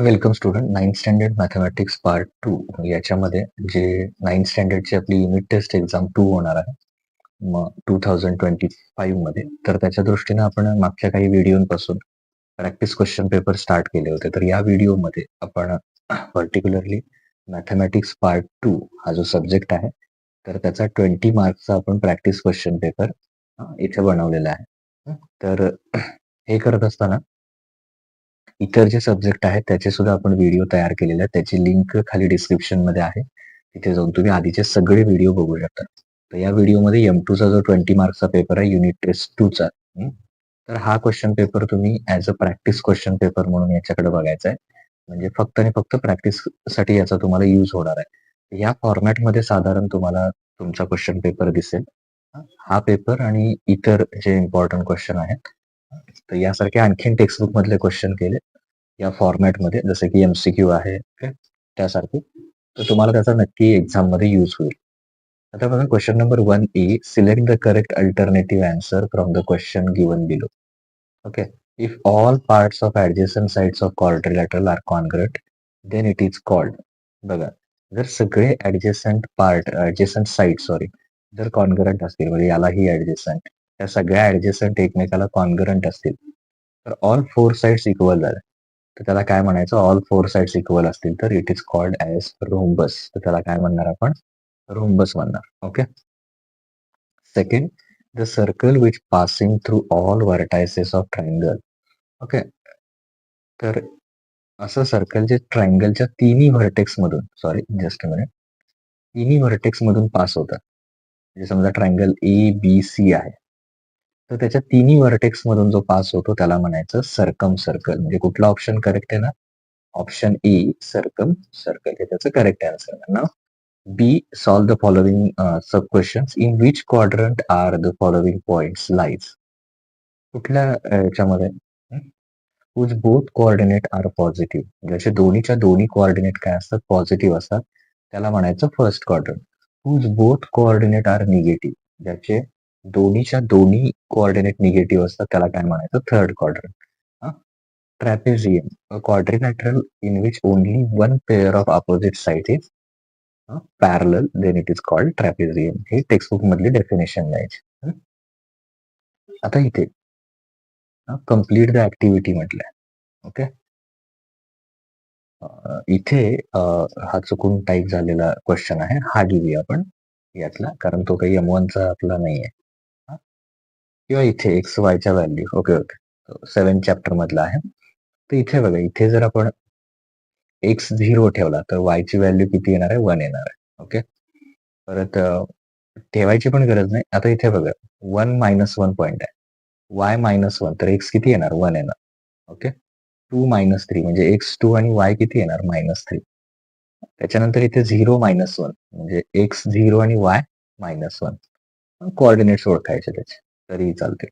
Welcome student. 9th standard mathematics part 2 याच्यामध्ये जे 9th स्टँडर्डची आपली युनिट टेस्ट एक्झाम 2 होणार आहे. मग 2025 मध्ये. तर त्याच्या दृष्टीने आपण मागच्या काही व्हिडिओपासून प्रॅक्टिस क्वेश्चन पेपर स्टार्ट केले होते. तर या व्हिडिओमध्ये आपण पर्टिक्युलरली मॅथमॅटिक्स पार्ट 2 हा जो सब्जेक्ट आहे, तर त्याचा 20 मार्क्सचा आपण प्रॅक्टिस क्वेश्चन पेपर इथे बनवलेला आहे. तर हे करत असताना इतर जे सब्जेक्ट आहेत त्याचे सुद्धा आपण व्हिडिओ तयार केलेले आहेत. त्याची लिंक खाली डिस्क्रिप्शन मध्ये आहे. तिथे जाऊन तुम्ही आधीचे सगळे व्हिडिओ बघू शकता. तर या व्हिडिओमध्ये M2 चा जो 20 मार्क्सचा पेपर आहे युनिट टेस्ट 2 चा, तर हा क्वेश्चन पेपर तुम्ही as a practice question paper म्हणून याच्याकडे बघायचा आहे. म्हणजे फक्त आणि फक्त प्रॅक्टिससाठी याचा तुम्हाला यूज होणार आहे. या फॉर्मॅटमध्ये साधारण तुम्हाला तुमचा क्वेश्चन पेपर दिसेल. हा पेपर आणि इतर जे इम्पॉर्टंट क्वेश्चन आहेत, तर यासारखे आणखीन टेक्स्टबुक मधले क्वेश्चन केले या फॉर्मॅटमध्ये, जसे की MCQ आहे त्यासारखे. तर तुम्हाला त्याचा नक्की एक्झाम मध्ये यूज होईल. आता बघा, question number 1A, select the correct alternative answer from the question given below. Okay. If all parts of adjacent sides of quadrilateral are congruent, then it is called. बघा, जर सगळे ऍडजस्टंट साइड जर congruent असतील, म्हणजे यालाही adjacent, त्या सगळ्या adjacent एकमेकाला कॉन्ग्रुएंट असतील, तर ऑल फोर साइड्स इक्वल झाले, तर त्याला काय म्हणायचं? ऑल फोर साइड्स इक्वल असतील तर it is called as rhombus. तर त्याला काय म्हणणार आपण? रोम्बस म्हणणार. Okay. Second, the circle which passing through all vertices of triangle. Okay. तर असं सर्कल जे ट्रायंगलच्या तिन्ही व्हर्टेक्स मधून, जस्ट अ मिनिट, तिन्ही व्हर्टेक्स मधून पास होतात. म्हणजे समजा ट्रायंगल ABC आहे, तर त्याच्या तिन्ही व्हर्टेक्स मधून जो पास होतो त्याला म्हणायचं सर्कम सर्कल. म्हणजे कुठला ऑप्शन करेक्ट आहे ना? ऑप्शन ए, सर्कम सर्कल, हे त्याचं करेक्ट आन्सर. नाव B, solve the following sub questions. In which quadrant are the following points lies. कुठल्या याच्यामध्ये? Whose both coordinate are positive. ज्याचे दोन्हीच्या दोन्ही कोऑर्डिनेट काय असतात? पॉझिटिव्ह असतात, त्याला म्हणायचं first quadrant. Whose both coordinate are negative. ज्याचे दोन्हीच्या दोन्ही कोऑर्डिनेट निगेटिव्ह असतात, त्याला काय म्हणायचं? Third quadrant. Trapezium, a quadrilateral in which only one pair of opposite sides is parallel, then it is called trapezium. हे टेक्स्टबुक मधली डेफिनेशन द्यायची. आता इथे कम्प्लीट द ऍक्टिव्हिटी म्हटलंय. ओके. इथे हा चुकून टाईप झालेला क्वेश्चन आहे, हा घेऊया आपण यातला, कारण तो काही M1 चा आपला नाहीये. किंवा इथे एक्स वायच्या व्हॅल्यू. Okay okay. 7 चॅप्टर मधला आहे. तर इथे बघा, इथे जर आपण एक्स 0 ठेवला तर y ची व्हॅल्यू किती येणार आहे? 1 येणार आहे. ओके. परत ठेवायची पण गरज नाही. आता इथे बघा, 1 -1 पॉइंट आहे, y -1, तर x किती येणार? 1 येणार. ओके. 2 -3 म्हणजे x2 आणि y किती येणार? -3. त्याच्यानंतर इथे 0 -1 म्हणजे x0 आणि y -1. कोऑर्डिनेट्स ओळखायचे त्याचे, तरीही चालते.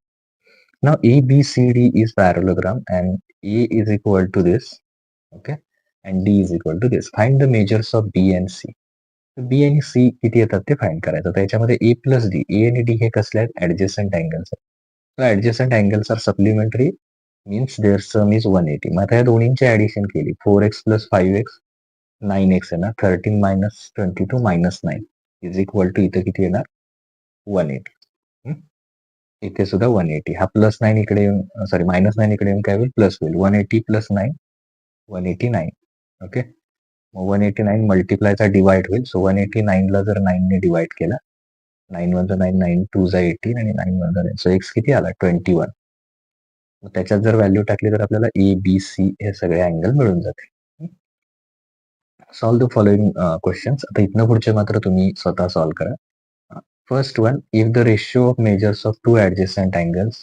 नाव ABCD is parallelogram and A is equal to this. Okay. And D is equal to this. Find the measures of B and C. B आणि सी किती येतात ते फाइंड करायचं. त्याच्यामध्ये ए प्लस डी, ए आणि डी हे कसले आहेत? ऍडजस्टंट अँगल्स आहेत. Adjacent angles are supplementary, means their sum is 180. मग आता या दोन्हींची ऍडिशन केली, 4x + 5x 9x येणार. 13 - 22 -9 इज इक्वल टू, इथे किती येणार? 180. इथे सुद्धा 180. हा +9 इकडे येऊन, -9 इकडे येऊन काय होईल? प्लस होईल. 180 + 9 189. ओके. मग 189 मल्टिप्लायचा डिवाइड होईल. सो 189 ला जर 9 ने डिवाइड केला, 9 1 9, 9 2 18 आणि 9 1 9. सो एक्स किती आला? 21. मग त्याच्यात जर व्हॅल्यू टाकली तर आपल्याला ए बी सी हे सगळे अँगल मिळून जाते. Solve the following questions. आता इथनं पुढचे मात्र तुम्ही स्वतः सॉल्व करा. First one, if the ratio of measures of two adjacent angles.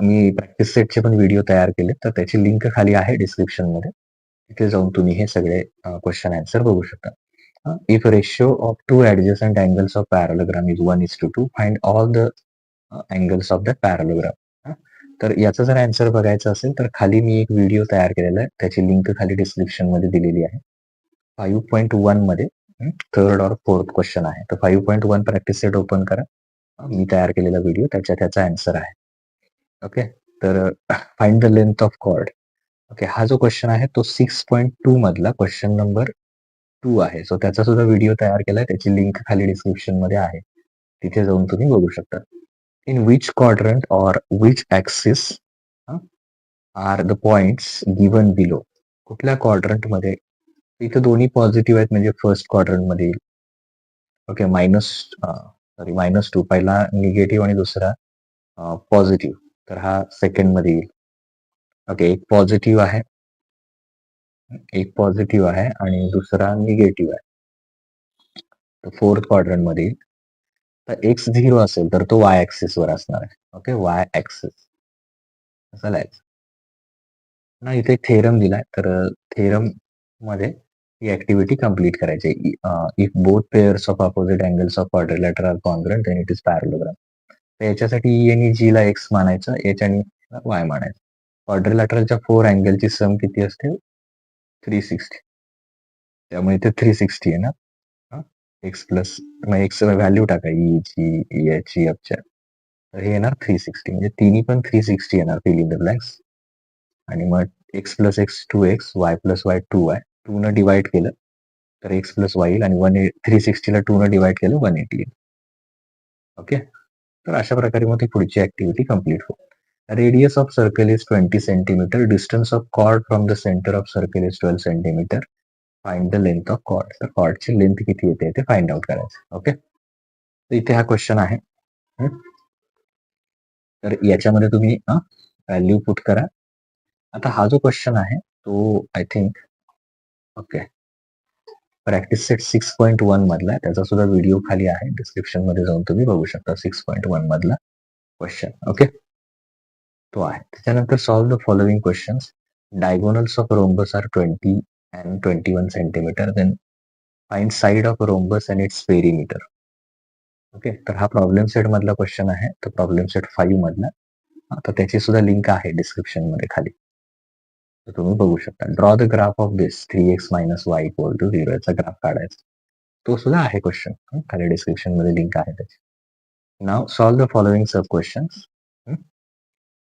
मी प्रॅक्टिस सेटचे पण व्हिडिओ तयार केले, तर त्याची लिंक खाली आहे डिस्क्रिप्शन मध्ये. तिथे जाऊन तुम्ही हे सगळे क्वेश्चन आन्सर बघू शकता. If ratio of two adjacent angles of parallelogram is 1:2, find all the angles of the parallelogram. तर याचा जर आन्सर बघायचा असेल तर खाली मी एक व्हिडिओ तयार केलेला आहे, त्याची लिंक खाली डिस्क्रिप्शन मध्ये दिलेली आहे. 5.1 मध्ये थर्ड और फोर्थ क्वेश्चन आहे. तर 5.1 प्रॅक्टिस सेट ओपन करा, मी तयार केलेला व्हिडिओ त्याचा आन्सर आहे. ओके. तर find the length of chord. Okay, हा जो क्वेश्चन आहे तो 6.2 मधला क्वेश्चन नंबर 2 आहे. सो त्याचा सुद्धा व्हिडिओ तयार केलाय. त्याची लिंक खाली डिस्क्रिप्शन मध्ये आहे. तिथे जाऊन तुम्ही बघू शकता. In which quadrant or which axis are the points given below. कुठल्या क्वाड्रंट मध्ये, इथे दोन्ही पॉझिटिव्ह आहेत म्हणजे फर्स्ट क्वाड्रंट मध्ये येईल. ओके, -2 पहिला निगेटिव्ह आणि दुसरा पॉझिटिव्ह, तर हा सेकंड मध्ये येईल. ओके, एक पॉझिटिव्ह आहे आणि दुसरा निगेटिव्ह आहे. तर फोर्थ क्वाड्रंट मध्ये येईल. तर एक्स 0 असेल तर तो वाय ऍक्सिस वर असणार आहे. ओके, वाय ऍक्सिस असं लिहायचं ना. इथे थेरम दिलाय, तर थेरम मध्ये ही ऍक्टिव्हिटी कम्प्लीट करायची. If both pairs of opposite angles of quadrilateral are congruent then it is parallelogram. तर याच्यासाठी ई आणि जी ला एक्स मानायचं, एच आणि वाय मानायचं. क्वाड्रिलॅटरलच्या 4 अँगलची सम किती असते? 360. त्यामुळे इथे 360 आहे ना. एक्स प्लस, मग एक्स व्हॅल्यू टाका, ई ची, एच ची, एफच्या. तर हे येणार 360, म्हणजे तिन्ही पण 360 येणार, फिल इन द ब्लँक्स. आणि मग x plus x 2x, Y plus y 2y. 2 न डिवाइड केलं तर एक्स प्लस वाय येईल, आणि 360 ला 2 न डिवाइड केलं 180 येईल. ओके, तर अशा प्रकारे मग ती पुढची ऍक्टिव्हिटी कम्प्लीट होईल. Radius of circle is 20 centimetre. Distance of chord from the centre of circle is 12 centimetre. Find the length of chord. तर कॉर्डची लेंथ किती येते ते फाइंड आउट करायचं. ओके, तर इथे हा क्वेश्चन आहे. तर याच्यामध्ये तुम्ही व्हॅल्यू पुट करा. आता हा जो क्वेश्चन आहे तो I think, okay, practice set 6.1 मधला, त्याचा सुद्धा व्हिडिओ खाली आहे, डिस्क्रिप्शन मध्ये जाऊन तुम्ही बघू शकता. 6.1 मधला क्वेश्चन. ओके, तो आहे. त्याच्यानंतर solve the following questions. Diagonals of rhombus are 20 and 21 centimetre. Then find side of rhombus and its perimeter. Okay, तर हा प्रॉब्लेम सेट मधला क्वेश्चन आहे. तर प्रॉब्लेम सेट 5 मधला. तर त्याची सुद्धा लिंक आहे डिस्क्रिप्शन मध्ये खाली, तर तुम्ही बघू शकता. Draw the graph of this 3x minus Y equal to 0 याचा ग्राफ काढायचा. तो सुद्धा आहे क्वेश्चन, खाली डिस्क्रिप्शन मध्ये लिंक आहे त्याची. नाव solve the following sub questions.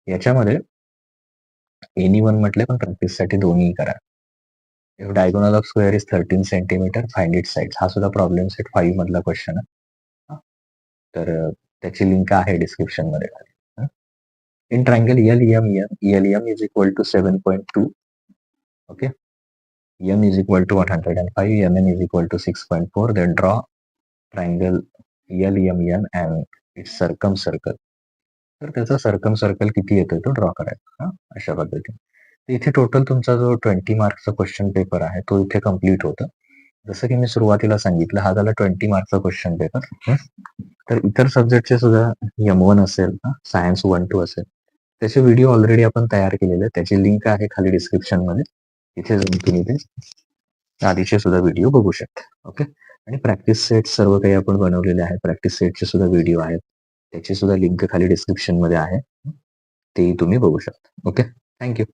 याच्यामध्ये एनी वन म्हटले, पण प्रॅक्टिस साठी दोन्ही करा. Diagonal of square is 13 centimetre. Find it side. हा सुद्धा प्रॉब्लेम सेट 5 मधला क्वेश्चन आहे. तर त्याची लिंक आहे डिस्क्रिप्शन मध्ये खाली. In triangle LEM is equal to 7.2. Okay, M is equal to 105, MN is equal to 6.4. Then draw triangle LEMN and its circumcircle. तर त्याचा सर्कल किती येतोय तो ड्रॉ करायचा अशा पद्धतीने. इथे टोटल तुमचा जो 20 मार्क्सचा क्वेश्चन पेपर आहे तो इथे कम्प्लीट होतं. जसं की मी सुरुवातीला सांगितलं, हा झाला 20 मार्क्सचा क्वेश्चन पेपर. तर इतर सब्जेक्टचे सुद्धा M1 असेल, सायन्स 1-2 असेल, त्याचे व्हिडिओ ऑलरेडी आपण तयार केलेले आहेत. त्याची लिंक आहे खाली डिस्क्रिप्शन मध्ये. तिथे जाऊन तुम्ही ते आधीचे सुद्धा व्हिडिओ बघू शकता. ओके, आणि प्रॅक्टिस सेट सर्व काही आपण बनवलेले आहे. प्रॅक्टिस सेटचे सुद्धा व्हिडिओ आहेत, त्याची सुद्धा लिंक खाली डिस्क्रिप्शन मध्ये आहे, तेही तुम्ही बघू शकता. Okay, thank you.